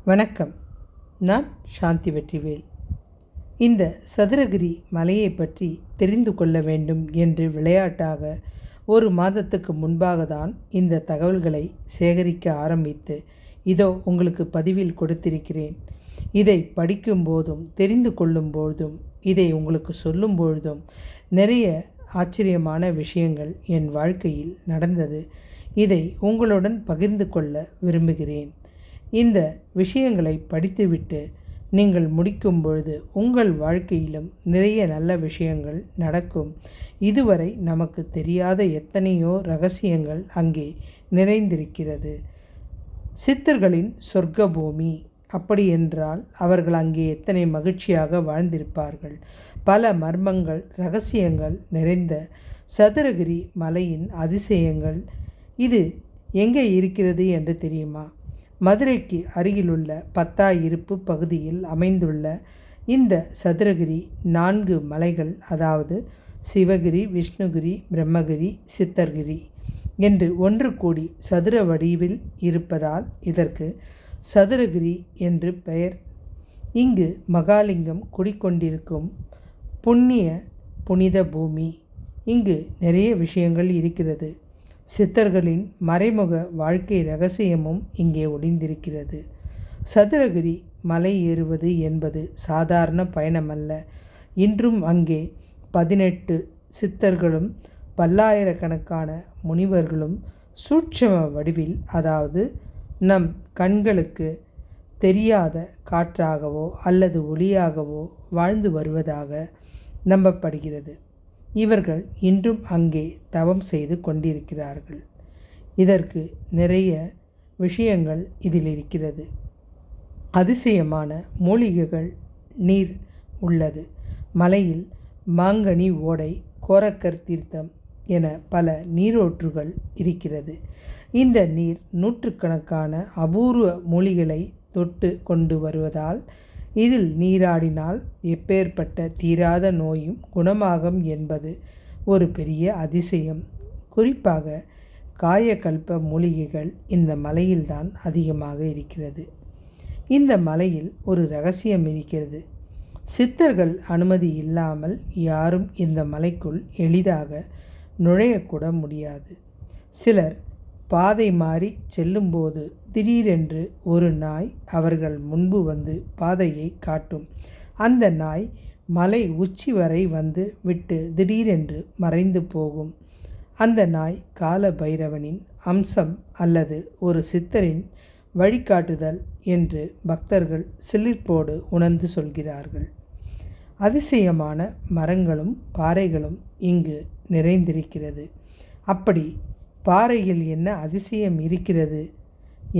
வணக்கம். நான் சாந்தி வெற்றிவேல். இந்த சதுரகிரி மலையை பற்றி தெரிந்து கொள்ள வேண்டும் என்று விளையாட்டாக ஒரு மாதத்துக்கு முன்பாக தான் இந்த தகவல்களை சேகரிக்க ஆரம்பித்து இதோ உங்களுக்கு பதிவில் கொடுத்திருக்கிறேன். இதை படிக்கும் போதும் தெரிந்து கொள்ளும் பொழுதும் இதை உங்களுக்கு சொல்லும் பொழுதும் நிறைய ஆச்சரியமான விஷயங்கள் என் வாழ்க்கையில் நடந்தது. இதை உங்களுடன் பகிர்ந்து கொள்ள விரும்புகிறேன். இந்த விஷயங்களை படித்துவிட்டு நீங்கள் முடிக்கும் பொழுது உங்கள் வாழ்க்கையிலும் நிறைய நல்ல விஷயங்கள் நடக்கும். இதுவரை நமக்கு தெரியாத எத்தனையோ ரகசியங்கள் அங்கே நிறைந்திருக்கிறது. சித்தர்களின் சொர்க்க பூமி. அப்படி என்றால் அவர்கள் அங்கே எத்தனை மகிழ்ச்சியாக வாழ்ந்திருப்பார்கள். பல மர்மங்கள் ரகசியங்கள் நிறைந்த சதுரகிரி மலையின் அதிசயங்கள். இது எங்கே இருக்கிறது என்று தெரியுமா? மதுரைக்கு அருகிலுள்ள பத்தாயிருப்பு பகுதியில் அமைந்துள்ள இந்த சதுரகிரி 4 மலைகள், அதாவது சிவகிரி, விஷ்ணுகிரி, பிரம்மகிரி, சித்தர்கிரி என்று ஒன்று கூடி சதுர வடிவில் இருப்பதால் இதற்கு சதுரகிரி என்று பெயர். இங்கு மகாலிங்கம் குடிக்கொண்டிருக்கும் புனித பூமி. இங்கு நிறைய விஷயங்கள் இருக்கிறது. சித்தர்களின் மறைமுக வாழ்க்கை ரகசியமும் இங்கே ஒளிந்திருக்கிறது. சதுரகிரி மலை ஏறுவது என்பது சாதாரண பயணமல்ல. இன்றும் அங்கே 18 சித்தர்களும் பல்லாயிரக்கணக்கான முனிவர்களும் சூட்சும வடிவில், அதாவது நம் கண்களுக்கு தெரியாத காற்றாகவோ அல்லது ஒளியாகவோ வாழ்ந்து வருவதாக நம்பப்படுகிறது. இவர்கள் இன்றும் அங்கே தவம் செய்து கொண்டிருக்கிறார்கள். இதற்கு நிறைய விஷயங்கள் இதில் இருக்கிறது. அதிசயமான மூலிகைகள் நீர் உள்ளது. மலையில் மாங்கனி ஓடை, கோரக்கர் தீர்த்தம் என பல நீரூற்றுகள் இருக்கிறது. இந்த நீர் நூற்றுக்கணக்கான அபூர்வ மூலிகைகளை தொட்டு கொண்டு வருவதால் இதில் நீராடினால் எப்பேற்பட்ட தீராத நோயும் குணமாகும் என்பது ஒரு பெரிய அதிசயம். குறிப்பாக காயகல்ப மூலிகைகள் இந்த மலையில்தான் அதிகமாக இருக்கிறது. இந்த மலையில் ஒரு ரகசியம் இருக்கிறது. சித்தர்கள் அனுமதி இல்லாமல் யாரும் இந்த மலைக்குள் எளிதாக நுழையக்கூட முடியாது. சிலர் பாதை மாறி செல்லும்போது திடீரென்று ஒரு நாய் அவர்கள் முன்பு வந்து பாதையை காட்டும். அந்த நாய் மலை உச்சி வரை வந்து விட்டு திடீரென்று மறைந்து போகும். அந்த நாய் கால பைரவனின் அம்சம் அல்லது ஒரு சித்தரின் வழிகாட்டுதல் என்று பக்தர்கள் சிலிர்ப்போடு உணர்ந்து சொல்கிறார்கள். அதிசயமான மரங்களும் பாறைகளும் இங்கு நிறைந்திருக்கிறது. அப்படி பாறையில் என்ன அதிசயம் இருக்கிறது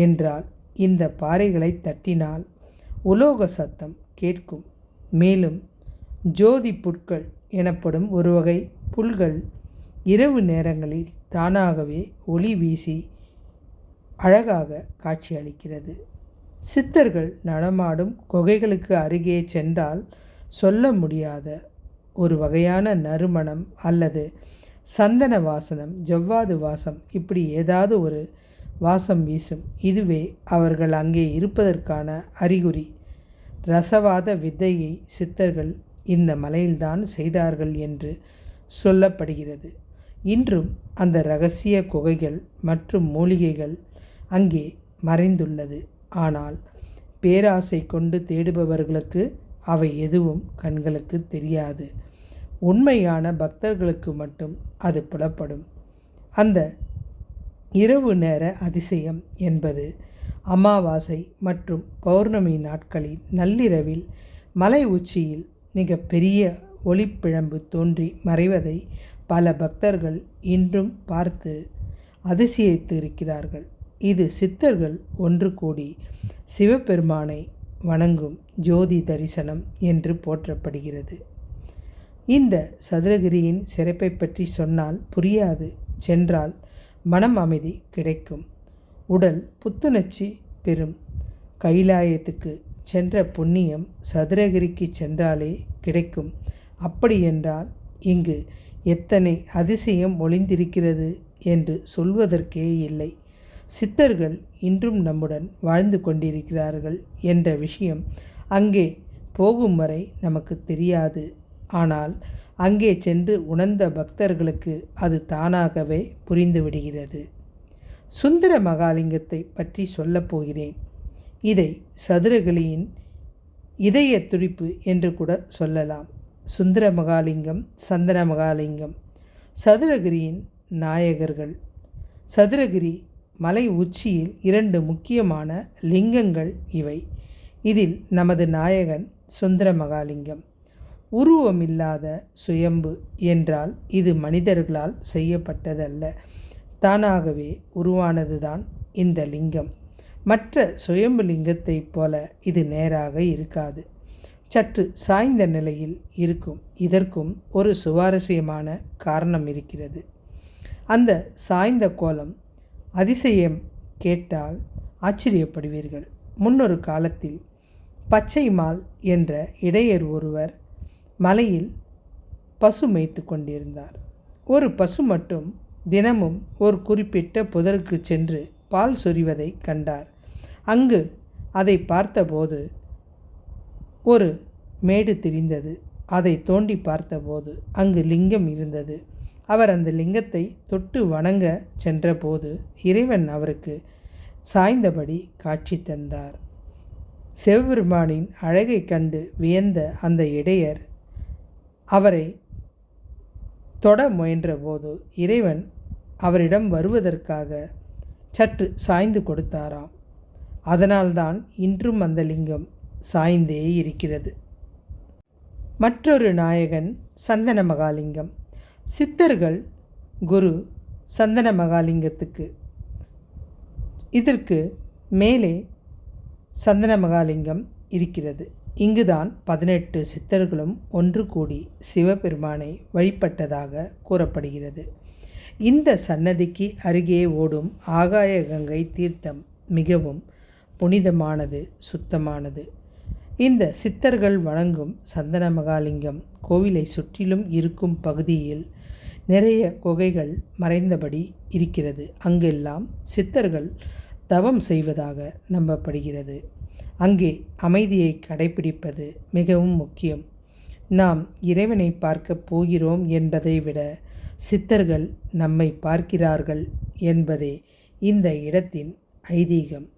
என்றால், இந்த பாறைகளை தட்டினால் உலோக சத்தம் கேட்கும். மேலும் ஜோதி புட்கள் எனப்படும் ஒரு வகை புல்கள் இரவு நேரங்களில் தானாகவே ஒளி வீசி அழகாக காட்சியளிக்கிறது. சித்தர்கள் நடமாடும் குகைகளுக்கு அருகே சென்றால் சொல்ல முடியாத ஒரு வகையான நறுமணம் அல்லது சந்தன வாசனம், ஜவ்வாது வாசம், இப்படி ஏதாவது ஒரு வாசம் வீசும். இதுவே அவர்கள் அங்கே இருப்பதற்கான அறிகுறி. ரசவாத வித்தையை சித்தர்கள் இந்த மலையில்தான் செய்தார்கள் என்று சொல்லப்படுகிறது. இன்றும் அந்த இரகசிய குகைகள் மற்றும் மூலிகைகள் அங்கே மறைந்துள்ளது. ஆனால் பேராசை கொண்டு தேடுபவர்களுக்கு அவை எதுவும் கண்களுக்கு தெரியாது. உண்மையான பக்தர்களுக்கு மட்டும் அது புலப்படும். அந்த இரவு நேர அதிசயம் என்பது அமாவாசை மற்றும் பௌர்ணமி நாட்களில் நள்ளிரவில் மலை உச்சியில் மிக பெரிய ஒளிப்பிழம்பு தோன்றி மறைவதை பல பக்தர்கள் இன்றும் பார்த்து அதிசயித்து இருக்கிறார்கள். இது சித்தர்கள் ஒன்று கூடி சிவபெருமானை வணங்கும் ஜோதி தரிசனம் என்று போற்றப்படுகிறது. இந்த சதுரகிரியின் சிறப்பை பற்றி சொன்னால் புரியாது. சென்றால் மனம் அமைதி கிடைக்கும். உடல் புத்துணர்ச்சி பெறும். கைலாயத்துக்கு சென்ற புண்ணியம் சதுரகிரிக்கு சென்றாலே கிடைக்கும். அப்படி என்றால் இங்கு எத்தனை அதிசயம் ஒளிந்திருக்கிறது என்று சொல்வதற்கே இல்லை. சித்தர்கள் இன்றும் நம்முடன் வாழ்ந்து கொண்டிருக்கிறார்கள் என்ற விஷயம் அங்கே போகும் வரை நமக்கு தெரியாது. ஆனால் அங்கே சென்று உணர்ந்த பக்தர்களுக்கு அது தானாகவே புரிந்துவிடுகிறது. சுந்தர மகாலிங்கத்தை பற்றி சொல்லப் போகிறேன். இதை சதுரகிரியின் இதய துடிப்பு என்று கூட சொல்லலாம். சுந்தர மகாலிங்கம், சந்தன மகாலிங்கம் சதுரகிரியின் நாயகர்கள். சதுரகிரி மலை உச்சியில் 2 முக்கியமான லிங்கங்கள் இவை. இதில் நமது நாயகன் சுந்தர மகாலிங்கம். உருவமில்லாத சுயம்பு என்றால் இது மனிதர்களால் செய்யப்பட்டதல்ல, தானாகவே உருவானதுதான் இந்த லிங்கம். மற்ற சுயம்பு லிங்கத்தைப் போல இது நேராக இருக்காது, சற்று சாய்ந்த நிலையில் இருக்கும். இதற்கும் ஒரு சுவாரஸ்யமான காரணம் இருக்கிறது. அந்த சாய்ந்த கோலம் அதிசயம் கேட்டால் ஆச்சரியப்படுவீர்கள். முன்னொரு காலத்தில் பச்சைமால் என்ற இடையர் ஒருவர் மலையில் பசு மேய்த்து கொண்டிருந்தார். ஒரு பசு மட்டும் தினமும் ஒரு குறிப்பிட்ட புதருக்கு சென்று பால் சொரிவதை கண்டார். அங்கு அதை பார்த்தபோது ஒரு மேடு தெரிந்தது. அதை தோண்டி பார்த்தபோது அங்கு லிங்கம் இருந்தது. அவர் அந்த லிங்கத்தை தொட்டு வணங்க சென்றபோது இறைவன் அவருக்கு சாய்ந்தபடி காட்சி தந்தார். சிவபெருமானின் அழகை கண்டு வியந்த அந்த இடையர் அவரை தொட முயன்றபோது இறைவன் அவரிடம் வருவதற்காக சற்று சாய்ந்து கொடுத்தாராம். அதனால்தான் இன்றும் அந்த லிங்கம் சாய்ந்தே இருக்கிறது. மற்றொரு நாயகன் சந்தன மகாலிங்கம். சித்தர்கள் குரு சந்தன மகாலிங்கத்துக்கு. இதற்கு மேலே சந்தன மகாலிங்கம் இருக்கிறது. இங்குதான் 18 சித்தர்களும் ஒன்று கூடி சிவபெருமானை வழிபட்டதாக கூறப்படுகிறது. இந்த சன்னதிக்கு அருகே ஓடும் ஆகாய கங்கை தீர்த்தம் மிகவும் புனிதமானது, சுத்தமானது. இந்த சித்தர்கள் வணங்கும் சந்தன மகாலிங்கம் கோவிலை சுற்றிலும் இருக்கும் பகுதியில் நிறைய குகைகள் மறைந்தபடி இருக்கிறது. அங்கெல்லாம் சித்தர்கள் தவம் செய்வதாக நம்பப்படுகிறது. அங்கே அமைதியை கடைபிடிப்பது மிகவும் முக்கியம். நாம் இறைவனை பார்க்க போகிறோம் என்பதை விட சித்தர்கள் நம்மை பார்க்கிறார்கள் என்பதே இந்த இடத்தின் ஐதீகம்.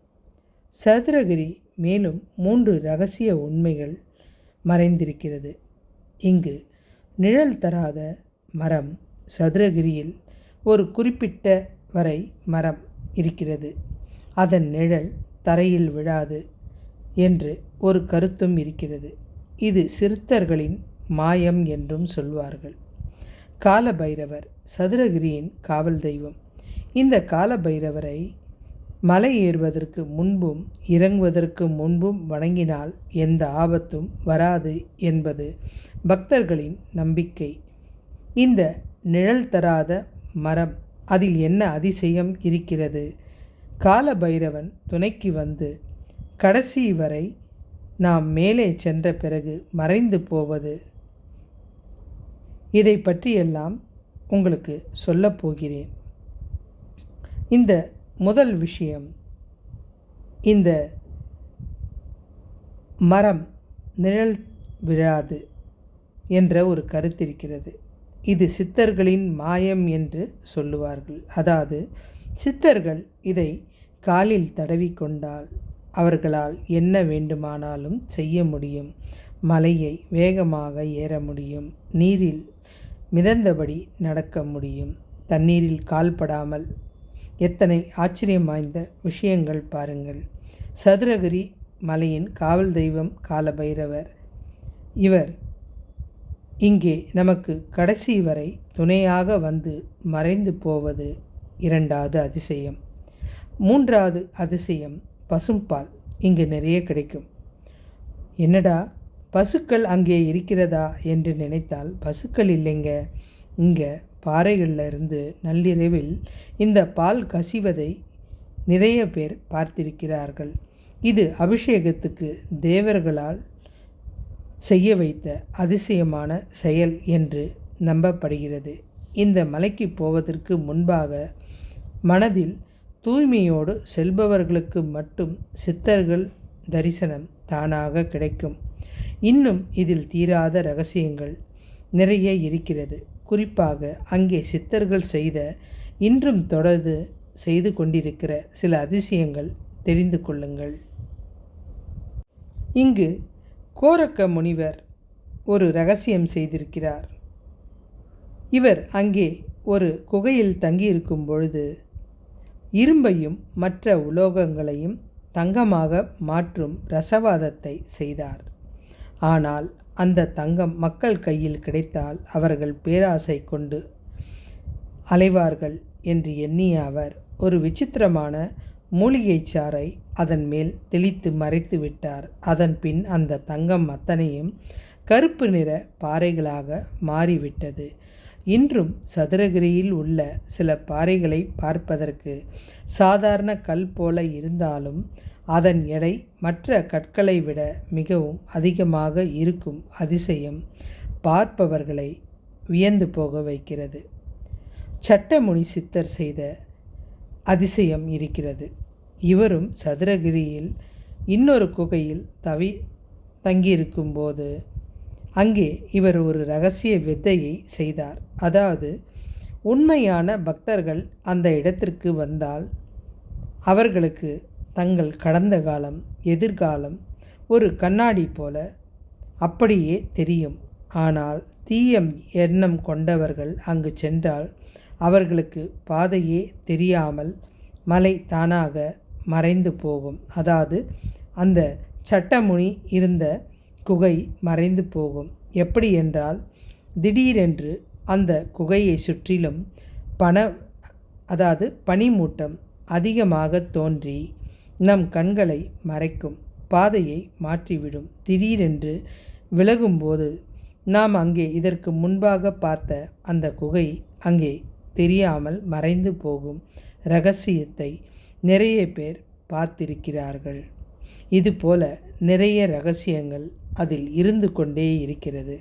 சதுரகிரி மேலும் 3 இரகசிய உண்மைகள் மறைந்திருக்கிறது. இங்கு நிழல் தராத மரம். சதுரகிரியில் ஒரு குறிப்பிட்ட வரை மரம் இருக்கிறது. அதன் நிழல் தரையில் விழாது என்று ஒரு கருத்தும் இருக்கிறது. இது சித்தர்களின் மாயம் என்றும் சொல்வார்கள். காலபைரவர் சதுரகிரியின் காவல் தெய்வம். இந்த காலபைரவரை மலை ஏறுவதற்கு முன்பும் இறங்குவதற்கு முன்பும் வணங்கினால் எந்த ஆபத்தும் வராது என்பது பக்தர்களின் நம்பிக்கை. இந்த நிழல் தராத மரம், அதில் என்ன அதிசயம் இருக்கிறது? காலபைரவன் துணைக்கு வந்து கடைசி வரை நாம் மேலே சென்ற பிறகு மறைந்து போவது. இதை பற்றியெல்லாம் உங்களுக்கு சொல்லப் போகிறேன். இந்த முதல் விஷயம், இந்த மரம் நிழல் விழாது என்ற ஒரு கருத்திருக்கிறது. இது சித்தர்களின் மாயம் என்று சொல்லுவார்கள். அதாவது சித்தர்கள் இதை காலில் தடவிக்கொண்டால் அவர்களால் என்ன வேண்டுமானாலும் செய்ய முடியும். மலையை வேகமாக ஏற முடியும், நீரில் மிதந்தபடி நடக்க முடியும், தண்ணீரில் கால்படாமல். எத்தனை ஆச்சரியம் வாய்ந்த விஷயங்கள் பாருங்கள். சதுரகிரி மலையின் காவல் தெய்வம் காலபைரவர். இவர் இங்கே நமக்கு கடைசி வரை துணையாக வந்து மறைந்து போவது 2வது அதிசயம். 3வது அதிசயம், பசும்பால் இங்கு நிறைய கிடைக்கும். என்னடா பசுக்கள் அங்கே இருக்கிறதா என்று நினைத்தால் பசுக்கள் இல்லைங்க. இங்கே பாறைகளில் இருந்து நள்ளிரவில் இந்த பால் கசிவதை நிறைய பேர் பார்த்திருக்கிறார்கள். இது அபிஷேகத்துக்கு தேவர்களால் செய்ய வைத்த அதிசயமான செயல் என்று நம்பப்படுகிறது. இந்த மலைக்கு போவதற்கு முன்பாக மனதில் தூய்மையோடு செல்பவர்களுக்கு மட்டும் சித்தர்கள் தரிசனம் தானாக கிடைக்கும். இன்னும் இதில் தீராத ரகசியங்கள் நிறைய இருக்கிறது. குறிப்பாக அங்கே சித்தர்கள் செய்த, இன்றும் தொடர்ந்து செய்து கொண்டிருக்கிற சில அதிசயங்கள் தெரிந்து கொள்ளுங்கள். இங்கு கோரக்க முனிவர் ஒரு ரகசியம் செய்திருக்கிறார். இவர் அங்கே ஒரு குகையில் தங்கியிருக்கும் பொழுது இரும்பையும் மற்ற உலோகங்களையும் தங்கமாக மாற்றும் ரசவாதத்தை செய்தார். ஆனால் அந்த தங்கம் மக்கள் கையில் கிடைத்தால் அவர்கள் பேராசை கொண்டு அலைவார்கள் என்று எண்ணிய அவர் ஒரு விசித்திரமான மூலிகை சாறை அதன் மேல் தெளித்து மறைத்து விட்டார். அதன் பின் அந்த தங்கம் அத்தனையும் கருப்பு நிற பாறைகளாக மாறிவிட்டது. இன்றும் சதுரகிரியில் உள்ள சில பாறைகளை பார்ப்பதற்கு சாதாரண கல் போல இருந்தாலும் அதன் எடை மற்ற கற்களை விட மிகவும் அதிகமாக இருக்கும் அதிசயம் பார்ப்பவர்களை வியந்து போக வைக்கிறது. சட்டமுனி சித்தர் செய்த அதிசயம் இருக்கிறது. இவரும் சதுரகிரியில் இன்னொரு குகையில் தங்கியிருக்கும்போது அங்கே இவர் ஒரு ரகசிய வித்தையை செய்தார். அதாவது, உண்மையான பக்தர்கள் அந்த இடத்திற்கு வந்தால் அவர்களுக்கு தங்கள் கடந்த காலம், எதிர்காலம் ஒரு கண்ணாடி போல அப்படியே தெரியும். ஆனால் தீய எண்ணம் கொண்டவர்கள் அங்கு சென்றால் அவர்களுக்கு பாதையே தெரியாமல் மலை தானாக மறைந்து போகும். அதாவது அந்த சட்டமுனி இருந்த குகை மறைந்து போகும். எப்படி என்றால், திடீரென்று அந்த குகையை சுற்றிலும் பனிமூட்டம் அதிகமாக தோன்றி நம் கண்களை மறைக்கும், பாதையை மாற்றிவிடும். திடீரென்று விலகும்போது நாம் அங்கே இதற்கு முன்பாக பார்த்த அந்த குகை அங்கே தெரியாமல் மறைந்து போகும் இரகசியத்தை நிறைய பேர் பார்த்திருக்கிறார்கள். இதுபோல நிறைய இரகசியங்கள் அதில் இருந்து கொண்டே இருக்கிறது.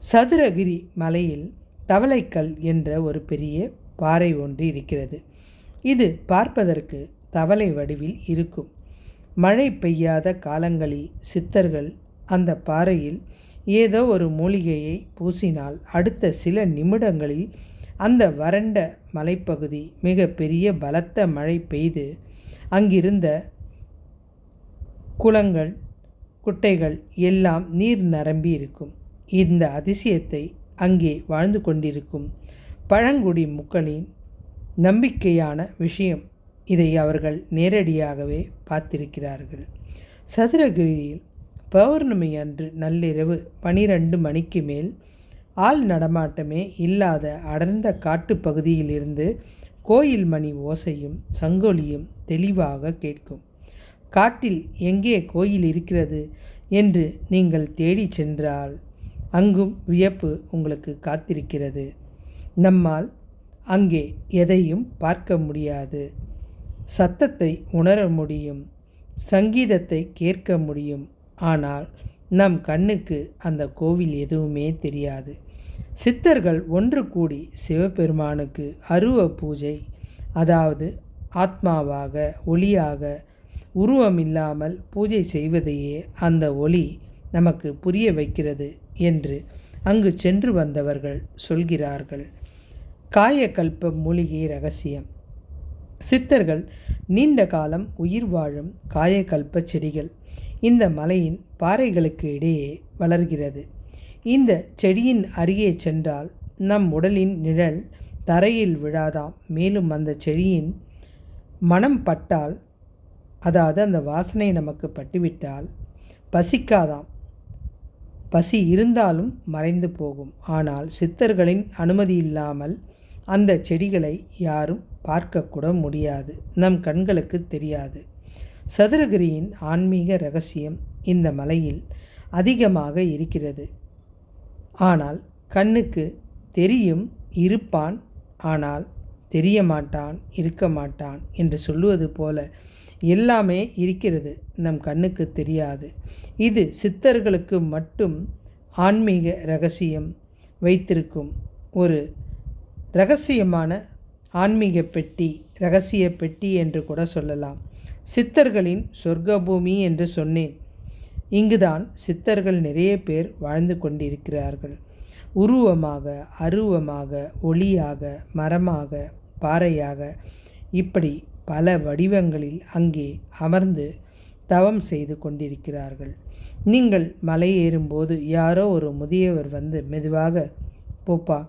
சதுரகிரி மலையில் தவளைக்கல் என்ற ஒரு பெரிய பாறை ஒன்று இருக்கிறது. இது பார்ப்பதற்கு தவளை வடிவில் இருக்கும். மழை பெய்யாத காலங்களில் சித்தர்கள் அந்த பாறையில் ஏதோ ஒரு மூலிகையை பூசினால் அடுத்த சில நிமிடங்களில் அந்த வறண்ட மலைப்பகுதி மிக பெரிய பலத்த மழை பெய்து அங்கிருந்த குளங்கள், குட்டைகள் எல்லாம் நீர் நிரம்பி இருக்கும். இந்த அதிசயத்தை அங்கே வாழ்ந்து கொண்டிருக்கும் பழங்குடி மக்களின் நம்பிக்கையான விஷயம். இதை அவர்கள் நேரடியாகவே பார்த்திருக்கிறார்கள். சதுரகிரியில் பௌர்ணமி அன்று நள்ளிரவு 12 மணிக்கு மேல் ஆள் நடமாட்டமே இல்லாத அடர்ந்த காட்டுப்பகுதியிலிருந்து கோயில் மணி ஓசையும் சங்கொலியும் தெளிவாக கேட்கும். காட்டில் எங்கே கோயில் இருக்கிறது என்று நீங்கள் தேடி சென்றால் அங்கும் வியப்பு உங்களுக்கு காத்திருக்கிறது. நம்மால் அங்கே எதையும் பார்க்க முடியாது. சத்தத்தை உணர முடியும், சங்கீதத்தை கேட்க முடியும். ஆனால் நம் கண்ணுக்கு அந்த கோவில் எதுவுமே தெரியாது. சித்தர்கள் ஒன்று கூடி சிவபெருமானுக்கு அருவ பூஜை, அதாவது ஆத்மாவாக ஒளியாக உருவமில்லாமல் பூஜை செய்வதையே அந்த ஒளி நமக்கு புரிய வைக்கிறது என்று அங்கு சென்று வந்தவர்கள் சொல்கிறார்கள். காயகல்ப மூலிகை ரகசியம். சித்தர்கள் நீண்ட காலம் உயிர் வாழும் காயகல்ப செடிகள் இந்த மலையின் பாறைகளுக்கு இடையே வளர்கிறது. இந்த செடியின் அருகே சென்றால் நம் உடலின் நிழல் தரையில் விழாதாம். மேலும் அந்த செடியின் மனம் பட்டால், அதாவது அந்த வாசனை நமக்கு பட்டுவிட்டால் பசிக்காதாம். பசி இருந்தாலும் மறைந்து போகும். ஆனால் சித்தர்களின் அனுமதி இல்லாமல் அந்த செடிகளை யாரும் பார்க்கக்கூட முடியாது. நம் கண்களுக்கு தெரியாது. சதுரகிரியின் ஆன்மீக ரகசியம் இந்த மலையில் அதிகமாக இருக்கிறது. ஆனால் கண்ணுக்கு தெரியும், இருப்பான், ஆனால் தெரிய மாட்டான், இருக்க மாட்டான் என்று சொல்லுவது போல எல்லாமே இருக்கிறது, நம் கண்ணுக்கு தெரியாது. இது சித்தர்களுக்கு மட்டும் ஆன்மீக ரகசியம் வைத்திருக்கும் ஒரு இரகசியமான ஆன்மீக பெட்டி இரகசிய பெட்டி என்று கூட சொல்லலாம். சித்தர்களின் சொர்க்கபூமி என்று சொன்னேன். இங்குதான் சித்தர்கள் நிறைய பேர் வாழ்ந்து கொண்டிருக்கிறார்கள். உருவமாக, அருவமாக, ஒளியாக, மரமாக, பாறையாக, இப்படி பல வடிவங்களில் அங்கே அமர்ந்து தவம் செய்து கொண்டிருக்கிறார்கள். நீங்கள் மலை ஏறும்போது யாரோ ஒரு முதியவர் வந்து மெதுவாக போப்பா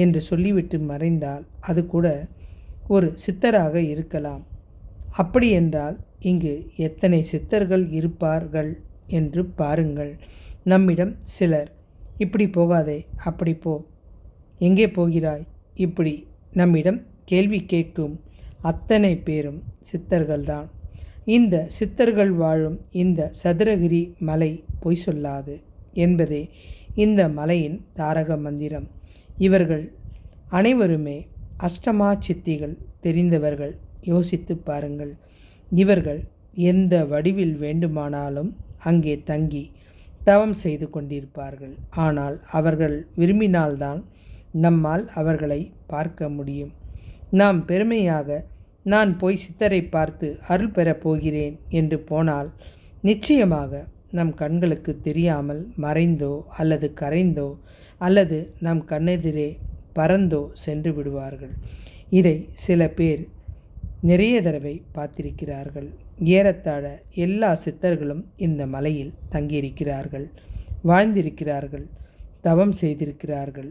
என்று சொல்லிவிட்டு மறைந்தால் அது கூட ஒரு சித்தராக இருக்கலாம். அப்படி என்றால் இங்கு எத்தனை சித்தர்கள் இருப்பார்கள் என்று பாருங்கள். நம்மிடம் சிலர் இப்படி போகாதே, அப்படி போ, எங்கே போகிறாய், இப்படி நம்மிடம் கேள்வி கேட்கும் அத்தனை பேரும் சித்தர்கள்தான். இந்த சித்தர்கள் வாழும் இந்த சதுரகிரி மலை பொய் சொல்லாது என்பதே இந்த மலையின் தாரக மந்திரம். இவர்கள் அனைவருமே அஷ்டமா சித்திகள் தெரிந்தவர்கள். யோசித்து பாருங்கள். இவர்கள் எந்த வடிவில் வேண்டுமானாலும் அங்கே தங்கி தவம் செய்து கொண்டிருப்பார்கள். ஆனால் அவர்கள் விரும்பினால்தான் நம்மால் அவர்களை பார்க்க முடியும். நாம் பெருமையாக நான் போய் சித்தரை பார்த்து அருள் பெறப் போகிறேன் என்று போனால் நிச்சயமாக நம் கண்களுக்கு தெரியாமல் மறைந்தோ அல்லது கரைந்தோ அல்லது நம் கண்ணெதிரே பறந்தோ சென்று விடுவார்கள். இதை சில பேர் நிறைய தடவை பார்த்திருக்கிறார்கள். ஏறத்தாழ எல்லா சித்தர்களும் இந்த மலையில் தங்கியிருக்கிறார்கள், வாழ்ந்திருக்கிறார்கள், தவம் செய்திருக்கிறார்கள்.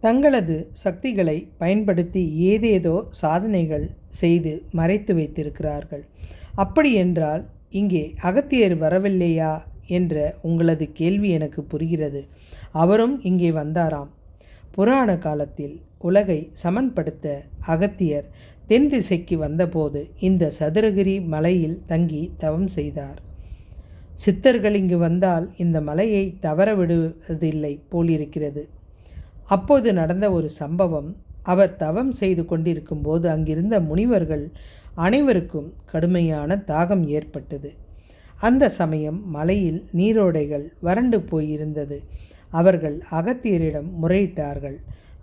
தங்களது சக்திகளை பயன்படுத்தி ஏதேதோ சாதனைகள் செய்து மறைத்து வைத்திருக்கிறார்கள். அப்படி என்றால் இங்கே அகத்தியர் வரவில்லையா என்ற உங்களது கேள்வி எனக்கு புரிகிறது. அவரும் இங்கே வந்தாராம். புராண காலத்தில் உலகை சமன்படுத்த அகத்தியர் தென் திசைக்கு வந்தபோது இந்த சதுரகிரி மலையில் தங்கி தவம் செய்தார். சித்தர்கள் இங்கு வந்தால் இந்த மலையை தவற விடுவதில்லை போலிருக்கிறது. அப்போது நடந்த ஒரு சம்பவம், அவர் தவம் செய்து கொண்டிருக்கும் போது அங்கிருந்த முனிவர்கள் அனைவருக்கும் கடுமையான தாகம் ஏற்பட்டது. அந்த சமயம் மலையில் நீரோடைகள் வறண்டு போயிருந்தது. அவர்கள் அகத்தியரிடம் முறையிட்டார்கள்.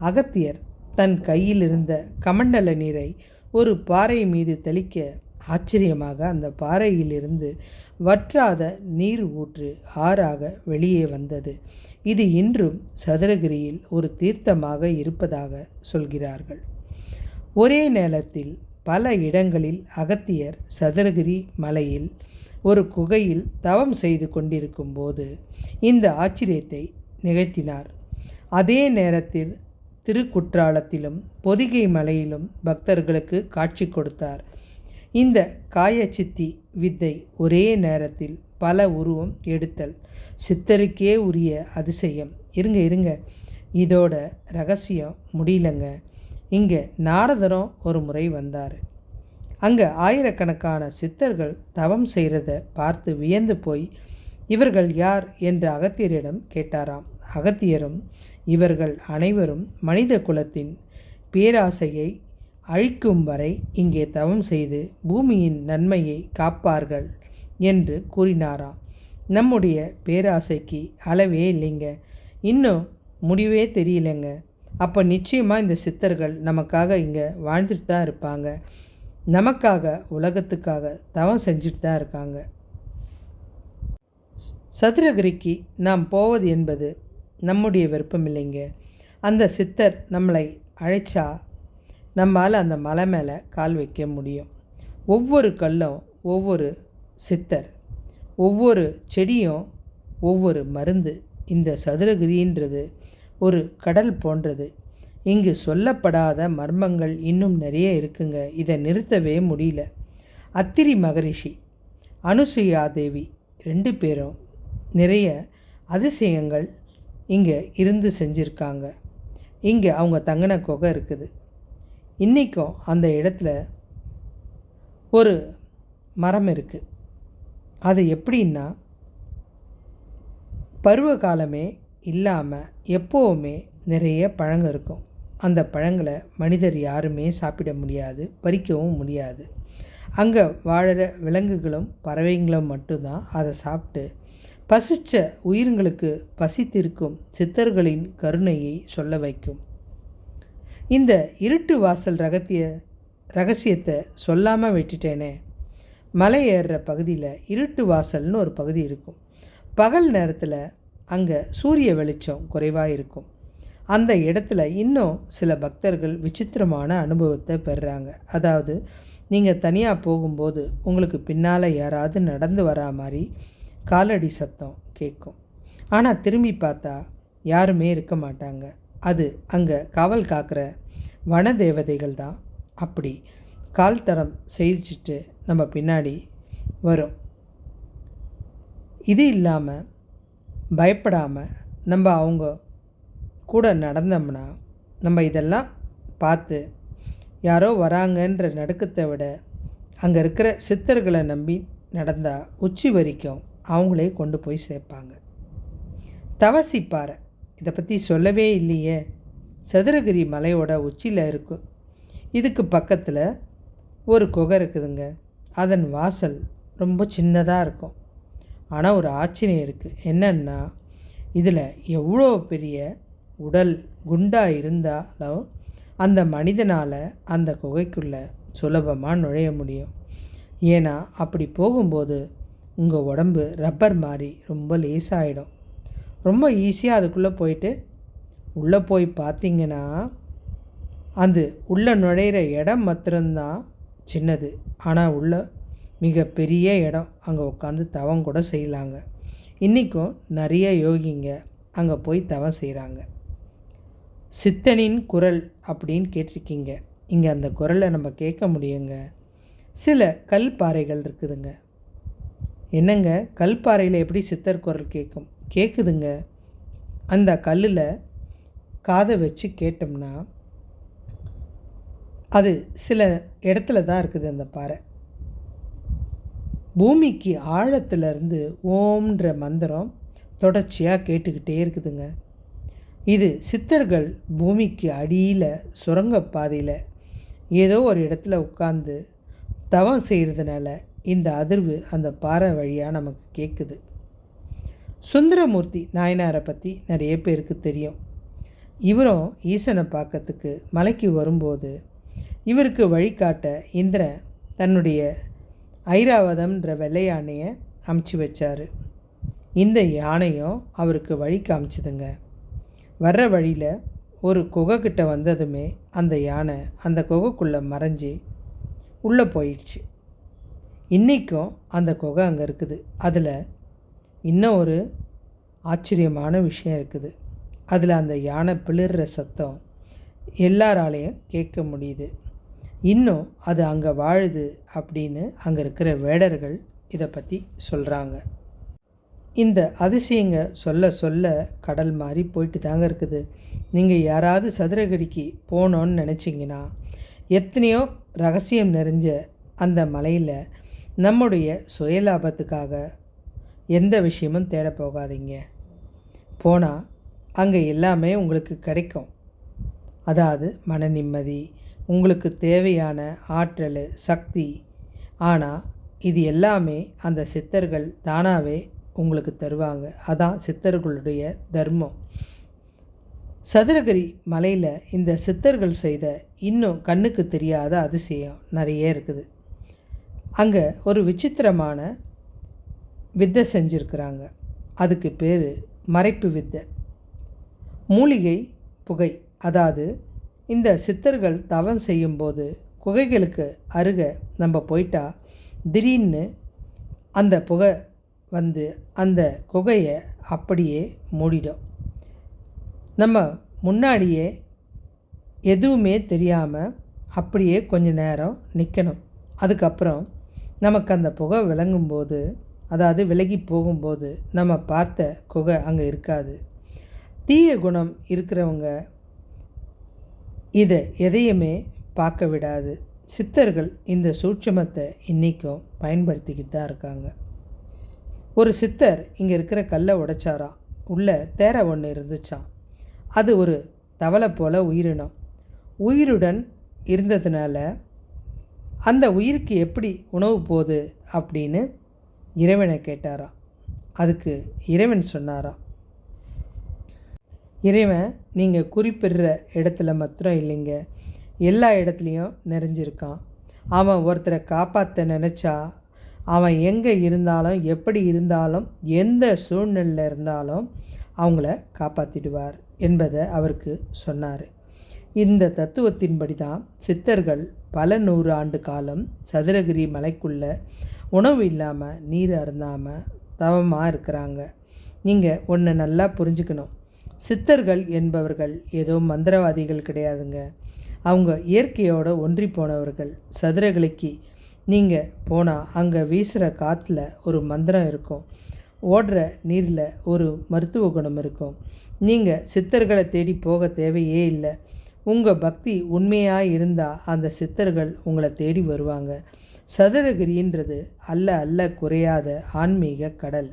அகத்தியர் தன் கையில் இருந்த கமண்டல நீரை ஒரு பாறை மீது தெளிக்க ஆச்சரியமாக அந்த பாறையிலிருந்து வற்றாத நீர் ஊற்று ஆறாக வெளியே வந்தது. இது இன்றும் சதுரகிரியில் ஒரு தீர்த்தமாக இருப்பதாக சொல்கிறார்கள். ஒரே நேரத்தில் பல இடங்களில் அகத்தியர் சதுரகிரி மலையில் ஒரு குகையில் தவம் செய்து கொண்டிருக்கும் போது இந்த ஆச்சரியத்தை நிகழ்த்தினார். அதே நேரத்தில் திருக்குற்றாலத்திலும் பொதிகை மலையிலும் பக்தர்களுக்கு காட்சி கொடுத்தார். இந்த காயச்சித்தி வித்தை ஒரே நேரத்தில் பல உருவம் எடுத்தல் சித்தருக்கே உரிய அதிசயம். இருங்க இதோட ரகசியம் முடியலங்க. இங்கே நாரதரும் ஒரு முறை வந்தார். அங்கே ஆயிரக்கணக்கான சித்தர்கள் தவம் செய்கிறத பார்த்து வியந்து போய் இவர்கள் யார் என்று அகத்தியரிடம் கேட்டாராம். அகத்தியரும் இவர்கள் அனைவரும் மனித குலத்தின் பேராசையை அழிக்கும் வரை இங்கே தவம் செய்து பூமியின் நன்மையை காப்பார்கள் என்று கூறினாராம். நம்முடைய பேராசைக்கு அளவே இல்லைங்க, இன்னும் முடிவே தெரியலைங்க. அப்போ நிச்சயமாக இந்த சித்தர்கள் நமக்காக இங்கே வாழ்ந்துட்டு தான் இருப்பாங்க, நமக்காக உலகத்துக்காக தவம் செஞ்சுட்டு தான் இருக்காங்க. சதுரகிரிக்கு நாம் போவது என்பது நம்முடைய விருப்பம் இல்லைங்க. அந்த சித்தர் நம்மளை அழைச்சா நம்மால் அந்த மலை மேலே கால் வைக்க முடியும். ஒவ்வொரு கல்லும் ஒவ்வொரு சித்தர், ஒவ்வொரு செடியும் ஒவ்வொரு மருந்து. இந்த சதுரகிரின்றது ஒரு கடல் போன்றது. இங்கு சொல்லப்படாத மர்மங்கள் இன்னும் நிறைய இருக்குங்க. இதை நிறுத்தவே முடியல. அத்திரி மகரிஷி, அனுசுயா தேவி 2 பேரும் நிறைய அதிசயங்கள் இங்கே இருந்து செஞ்சுருக்காங்க. இங்கே அவங்க தங்கின குகை இருக்குது. இன்றைக்கும் அந்த இடத்துல ஒரு மரம் இருக்குது. அது எப்படின்னா, பருவ காலமே இல்லாமல் எப்போவுமே நிறைய பழங்கள் இருக்கும். அந்த பழங்களை மனிதர் யாருமே சாப்பிட முடியாது, பறிக்கவும் முடியாது. அங்கே வாழற விலங்குகளும் பறவைங்களும் மட்டும்தான் அதை சாப்பிட்டு பசிச்ச உயிர்களுக்கு பசித்திருக்கும் சித்தர்களின் கருணையை சொல்ல வைக்கும். இந்த இருட்டு வாசல் ரகசியத்தை சொல்லாமல் விட்டுட்டேனே. மலை ஏறுற பகுதியில் இருட்டு வாசல்னு ஒரு பகுதி இருக்கும். பகல் நேரத்தில் அங்கே சூரிய வெளிச்சம் குறைவாக இருக்கும். அந்த இடத்துல இன்னும் சில பக்தர்கள் விசித்திரமான அனுபவத்தை பெறுறாங்க. அதாவது, நீங்கள் தனியாக போகும்போது உங்களுக்கு பின்னால் யாராவது நடந்து வரா மாதிரி காலடி சத்தம் கேட்கும். ஆனால் திரும்பி பார்த்தா யாருமே இருக்க மாட்டாங்க. அது அங்கே காவல் காக்கிற வன தேவதைகள் தான் அப்படி கால் தடம் செஞ்சுட்டு நம்ம பின்னாடி வரும். இது இல்லாமல் பயப்படாமல் நம்ம அவங்க கூட நடந்தோம்னா நம்ம இதெல்லாம் பார்த்து யாரோ வராங்கன்ற நடுக்கத்தை விட அங்கே இருக்கிற சித்தர்களை நம்பி நடந்தால் உச்சி வரைக்கும் அவங்களே கொண்டு போய் சேர்ப்பாங்க. தவசிப்பாறை, இதை பற்றி சொல்லவே இல்லையே. சதுரகிரி மலையோட உச்சியில் இருக்கும். இதுக்கு பக்கத்தில் ஒரு குகை இருக்குதுங்க. அதன் வாசல் ரொம்ப சின்னதாக இருக்கும். ஆனால் ஒரு ஆச்சரியம் இருக்குது. என்னன்னா, இதில் எவ்வளோ பெரிய உடல் குண்டாக இருந்தாலும் அந்த மனிதனால் அந்த குகைக்குள்ளே சுலபமாக நுழைய முடியும். ஏன்னா அப்படி போகும்போது உங்கள் உடம்பு ரப்பர் மாதிரி ரொம்ப லேசாகிடும். ரொம்ப ஈஸியாக அதுக்குள்ளே போயிட்டு உள்ளே போய் பார்த்தீங்கன்னா அது உள்ளே நுழையிற இடம் மாத்திரம்தான் சின்னது. ஆனால் உள்ள மிக பெரிய இடம். அங்கே உட்காந்து தவம் கூட செய்யலாங்க. இன்றைக்கும் நிறைய யோகிங்க அங்கே போய் தவம் செய்கிறாங்க. சித்தனின் குரல் அப்படின்னு கேட்டிருக்கீங்க. இங்கே அந்த குரலை நம்ம கேட்க முடியுங்க. சில கல் பாறைகள் இருக்குதுங்க. என்னங்க, கல் பாறையில் எப்படி சித்தர் குரல் கேட்குதுங்க. அந்த கல்லில் காதை வச்சு கேட்டோம்னா அது சில இடத்துல தான் இருக்குது. அந்த பாறை பூமிக்கு ஆழத்திலிருந்து ஓம்ன்ற மந்திரம் தொடர்ச்சியாக கேட்டுக்கிட்டே இருக்குதுங்க. இது சித்தர்கள் பூமிக்கு அடியில் சுரங்கப்பாதையில் ஏதோ ஒரு இடத்துல உட்கார்ந்து தவம் செய்கிறதுனால இந்த அதிர்வு அந்த பாறை வழியாக நமக்கு கேட்குது. சுந்தரமூர்த்தி நாயனாரை பற்றி நிறைய பேருக்கு தெரியும். இவரும் ஈசனை பார்க்கறதுக்கு மலைக்கு வரும்போது இவருக்கு வழிகாட்ட இந்திரன் தன்னுடைய ஐராவதம்ன்ற வெள்ளை யானையை அமுச்சு வச்சார். இந்த யானையும் அவருக்கு வழி காமிச்சுதுங்க. வர்ற வழியில் ஒரு குகைக்கிட்ட வந்ததுமே அந்த யானை அந்த குகைக்குள்ளே மறைஞ்சி உள்ளே போயிடுச்சு. இன்றைக்கும் அந்த குகை அங்கே இருக்குது. அதில் இன்னும் ஒரு ஆச்சரியமான விஷயம் இருக்குது. அதில் அந்த யானை பிளிர்ற சத்தம் எல்லாராலையும் கேட்க முடியுது. இன்னும் அது அங்கே வாழுது அப்படின்னு அங்கே இருக்கிற வேடர்கள் இதை பற்றி சொல்கிறாங்க. இந்த அதிசயங்க சொல்ல சொல்ல கடல் மாதிரி போயிட்டு தாங்க இருக்குது. நீங்கள் யாராவது சதுரகிரிக்கு போகணுன்னு நினச்சிங்கன்னா எத்தனையோ ரகசியம் நிறைஞ்ச அந்த மலையில் நம்முடைய சுயலாபத்துக்காக எந்த விஷயமும் தேட போகாதீங்க. போனால் அங்கே எல்லாமே உங்களுக்கு கிடைக்கும். அதாவது மன நிம்மதி, உங்களுக்கு தேவையான ஆற்றல், சக்தி. ஆனால் இது எல்லாமே அந்த சித்தர்கள் தானாகவே உங்களுக்கு தருவாங்க. அதான் சித்தர்களுடைய தர்மம். சதுரகிரி மலையில் இந்த சித்தர்கள் செய்த இன்னும் கண்ணுக்கு தெரியாத அதிசயம் நிறைய இருக்குது. அங்கே ஒரு விசித்திரமான வித்தை செஞ்சுருக்கிறாங்க. அதுக்கு பேர் மறைப்பு வித்தை. மூலிகை புகை. அதாவது இந்த சித்தர்கள் தவம் செய்யும்போது குகைகளுக்கு அருக நம்ம போயிட்டா திடீர்னு அந்த புகை வந்து அந்த குகையை அப்படியே மூடிடும். நம்ம முன்னாடியே எதுவுமே தெரியாமல் அப்படியே கொஞ்ச நேரம் நிற்கணும். அதுக்கப்புறம் நமக்கு அந்த புகை விளங்கும்போது, அதாவது விலகி போகும்போது நம்ம பார்த்த குகை அங்கே இருக்காது. தீய குணம் இருக்கிறவங்க இதை எதையுமே பார்க்க விடாது. சித்தர்கள் இந்த சூட்சமத்தை இன்றைக்கும் பயன்படுத்திக்கிட்டு தான் இருக்காங்க. ஒரு சித்தர் இங்கே இருக்கிற கல்லை உடைச்சாராம். உள்ள தேரை ஒன்று இருந்துச்சான். அது ஒரு தவளை போல் உயிரினம். உயிருடன் இருந்ததுனால அந்த உயிருக்கு எப்படி உணவு போகுது அப்படின்னு இறைவனை கேட்டாராம். அதுக்கு இறைவன் சொன்னாராம், இறைவன் நீங்கள் குறிப்பிடுற இடத்துல மாத்திரம் இல்லைங்க, எல்லா இடத்துலையும் நிறைஞ்சிருக்கான். அவன் ஒருத்தரை காப்பாற்ற நினச்சா அவன் எங்கே இருந்தாலும் எப்படி இருந்தாலும் எந்த சூழ்நிலையில் இருந்தாலும் அவங்கள காப்பாற்றிடுவார் என்பதை அவருக்கு சொன்னார். இந்த தத்துவத்தின்படி தான் சித்தர்கள் பல 100 ஆண்டு காலம் சதுரகிரி மலைக்குள்ளே உணவு இல்லாமல் நீர் அருந்தாமல் தவமாக இருக்கிறாங்க. நீங்கள் ஒன்று நல்லா புரிஞ்சுக்கணும், சித்தர்கள் என்பவர்கள் ஏதோ மந்திரவாதிகள் கிடையாதுங்க. அவங்க இயற்கையோடு ஒன்றி போனவர்கள். சதுரகிரிக்கு நீங்கள் போனால் அங்கே வீசுகிற காற்றுல ஒரு மந்திரம் இருக்கும், ஓடுற நீரில் ஒரு மருத்துவ குணம் இருக்கும். நீங்கள் சித்தர்களை தேடி போக தேவையே இல்லை. உங்கள் பக்தி உண்மையாக இருந்தால் அந்த சித்தர்கள் உங்களை தேடி வருவாங்க. சதுரகிரின்றது அல்ல அல்ல குறையாத ஆன்மீக கடல்.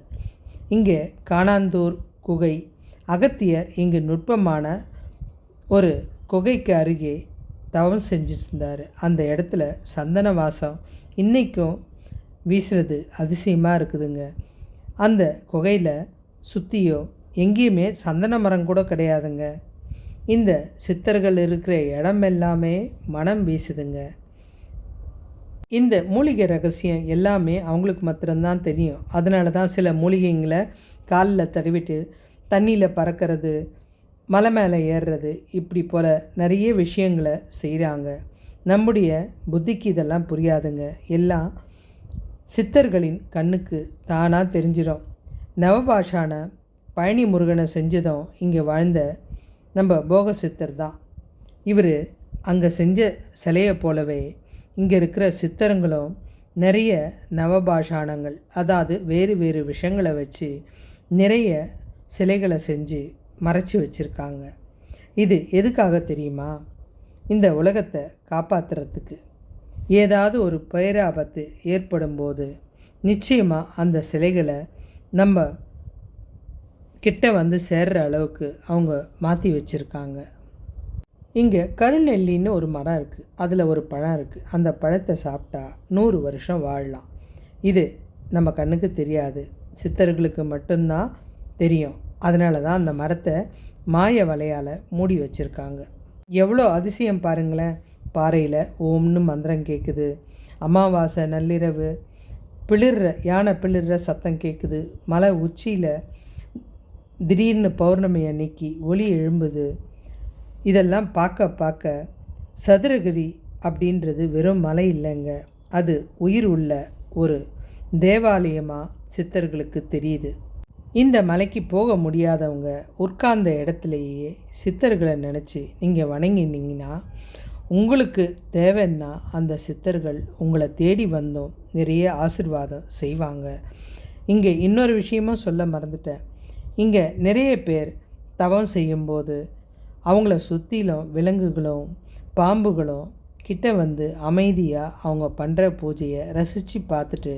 இங்கே காணாந்தூர் குகை, அகத்தியர் இங்கு நுட்பமான ஒரு குகைக்கு அருகே தவம் செஞ்சுருந்தார். அந்த இடத்துல சந்தன வாசம் இன்றைக்கும் வீசுறது அதிசயமாக இருக்குதுங்க. அந்த குகையில் சுற்றியோ எங்கேயுமே சந்தன மரம் கூட கிடையாதுங்க. இந்த சித்தர்கள் இருக்கிற இடம் எல்லாமே மனம் வீசுதுங்க. இந்த மூலிகை ரகசியம் எல்லாமே அவங்களுக்கு மாத்திரம்தான் தெரியும். அதனால தான் சில மூலிகைங்களை காலில் தடவிட்டு தண்ணியில் பறக்கிறது, மலை மேலே ஏறுறது, இப்படி போல் நிறைய விஷயங்களை செய்கிறாங்க. நம்முடைய புத்திக்கு இதெல்லாம் புரியாதுங்க. எல்லாம் சித்தர்களின் கண்ணுக்கு தானாக தெரிஞ்சிடும். நவபாஷான பழனி முருகனை செஞ்சதும் இங்கே வாழ்ந்த நம்ம போக சித்தர் தான். இவர் அங்கே செஞ்ச சிலையை போலவே இங்கே இருக்கிற சித்தருங்களும் நிறைய நவபாஷானங்கள், அதாவது வேறு வேறு விஷயங்களை வச்சு நிறைய சிலைகளை செஞ்சு மறைச்சி வச்சுருக்காங்க. இது எதுக்காக தெரியுமா? இந்த உலகத்தை காப்பாற்றுறதுக்கு. ஏதாவது ஒரு பேராபத்து ஏற்படும் போது நிச்சயமாக அந்த சிலைகளை நம்ம கிட்ட வந்து சேர்கிற அளவுக்கு அவங்க மாற்றி வச்சுருக்காங்க. இங்கே கருநெல்லின்னு ஒரு மரம் இருக்குது, அதில் ஒரு பழம் இருக்குது. அந்த பழத்தை சாப்பிட்டா 100 வருஷம் வாழலாம். இது நம்ம கண்ணுக்கு தெரியாது, சித்தர்களுக்கு மட்டும்தான் தெரியும். அதனால தான் அந்த மரத்தை மாய வலையால் மூடி வச்சுருக்காங்க. எவ்வளோ அதிசயம் பாருங்களேன். பாறையில் ஓம்னு மந்திரம் கேட்குது, அமாவாசை நள்ளிரவு பிளிர்ற யானை பிளிர்ற சத்தம் கேட்குது, மலை உச்சியில் திடீர்னு பௌர்ணமி அன்னைக்கு ஒளி எழும்புது. இதெல்லாம் பார்க்க பார்க்க சதுரகிரி அப்படின்றது வெறும் மலை இல்லைங்க, அது உயிர் உள்ள ஒரு தேவாலயமாக சித்தர்களுக்கு தெரியுது. இந்த மலைக்கு போக முடியாதவங்க உட்கார்ந்த இடத்துலையே சித்தர்களை நினச்சி நீங்கள் வணங்கினீங்கன்னா உங்களுக்கு தேவைன்னா அந்த சித்தர்கள் உங்களை தேடி வந்தோம் நிறைய ஆசீர்வாதம் செய்வாங்க. இங்கே இன்னொரு விஷயமும் சொல்ல மறந்துட்டேன். இங்கே நிறைய பேர் தவம் செய்யும்போது அவங்கள சுற்றிலும் விலங்குகளும் பாம்புகளும் கிட்ட வந்து அமைதியாக அவங்க பண்ணுற பூஜையை ரசித்து பார்த்துட்டு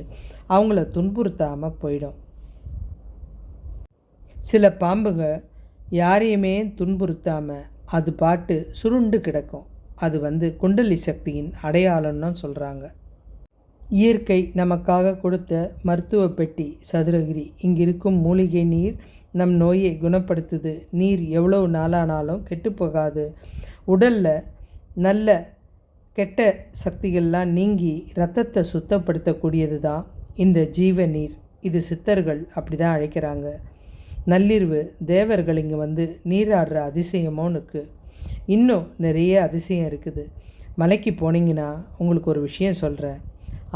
அவங்கள துன்புறுத்தாமல் போயிடும். சில பாம்புங்க யாரையுமே துன்புறுத்தாமல் அது பாட்டு சுருண்டு கிடக்கும். அது குண்டலி சக்தியின் அடையாளம்னு சொல்கிறாங்க. இயற்கை நமக்காக கொடுத்த மருத்துவ பெட்டி சதுரகிரி. இங்கிருக்கும் மூலிகை நீர் நம் நோயை குணப்படுத்துது. நீர் எவ்வளோ நாளானாலும் கெட்டுப்போகாது. உடலில் நல்ல கெட்ட சக்திகள்லாம் நீங்கி இரத்தத்தை சுத்தப்படுத்தக்கூடியது தான் இந்த ஜீவ நீர். இது சித்தர்கள் அப்படி தான் அழைக்கிறாங்க. நள்ளிரவு தேவர்கள் இங்கே நீராடுற அதிசயமும் இருக்குது. இன்னும் நிறைய அதிசயம் இருக்குது. மலைக்கு போனீங்கன்னா உங்களுக்கு ஒரு விஷயம் சொல்கிறேன்.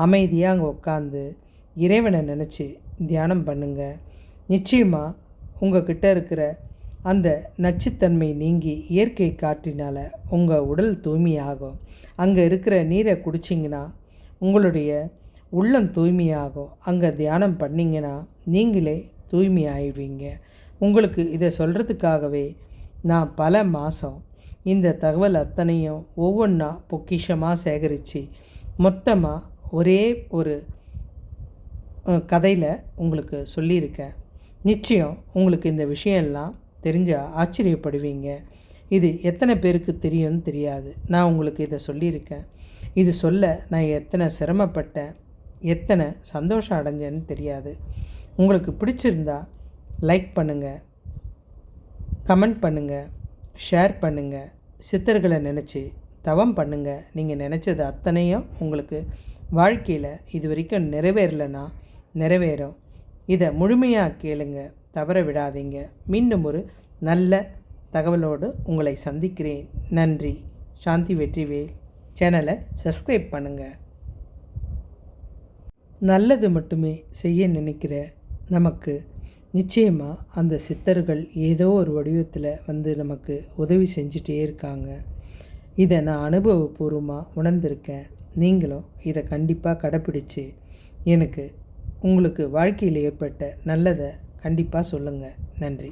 அமைதியாக அங்கே உட்காந்து இறைவனை நினச்சி தியானம் பண்ணுங்கள். நிச்சயமாக உங்கள் கிட்ட இருக்கிற அந்த நச்சுத்தன்மை நீங்கி இயற்கை காற்றினால் உங்கள் உடல் தூய்மையாகும். அங்கே இருக்கிற நீரை குடிச்சிங்கன்னா உங்களுடைய உள்ளம் தூய்மையாகும். அங்கே தியானம் பண்ணிங்கன்னா நீங்களே தூய்மையாகிடுவீங்க. உங்களுக்கு இதை சொல்கிறதுக்காகவே நான் பல மாதம் இந்த தகவல் அத்தனையும் ஒவ்வொன்றா பொக்கிஷமாக சேகரித்து மொத்தமாக ஒரே ஒரு கதையில் உங்களுக்கு சொல்லியிருக்கேன். நிச்சயம் உங்களுக்கு இந்த விஷயம்லாம் தெரிஞ்சால் ஆச்சரியப்படுவீங்க. இது எத்தனை பேருக்கு தெரியும்னு தெரியாது. நான் உங்களுக்கு இதை சொல்லியிருக்கேன். இது சொல்ல நான் எத்தனை சிரமப்பட்டேன், எத்தனை சந்தோஷம் அடைஞ்சேன்னு தெரியாது. உங்களுக்கு பிடிச்சிருந்தா லைக் பண்ணுங்கள், கமெண்ட் பண்ணுங்கள், ஷேர் பண்ணுங்கள். சித்தர்களை நினச்சி தவம் பண்ணுங்கள். நீங்கள் நினச்சது அத்தனையும் உங்களுக்கு வாழ்க்கையில் இது வரைக்கும் நிறைவேறலைன்னா நிறைவேறும். இதை முழுமையாக கேளுங்க, தவற விடாதீங்க. மீண்டும் ஒரு நல்ல தகவலோடு உங்களை சந்திக்கிறேன். நன்றி. சாந்தி வெற்றிவேல். சேனலை சப்ஸ்கிரைப் பண்ணுங்கள். நல்லது மட்டுமே செய்ய நினைக்கிற நமக்கு நிச்சயமாக அந்த சித்தர்கள் ஏதோ ஒரு வடிவத்தில் வந்து நமக்கு உதவி செஞ்சிட்டே இருக்காங்க. இதை நான் அனுபவபூர்வமாக உணர்ந்திருக்கேன். நீங்களும் இதை கண்டிப்பாக கடைப்பிடிச்சு எனக்கு உங்களுக்கு வாழ்க்கையில் ஏற்பட்ட நல்லதை கண்டிப்பாக சொல்லுங்கள். நன்றி.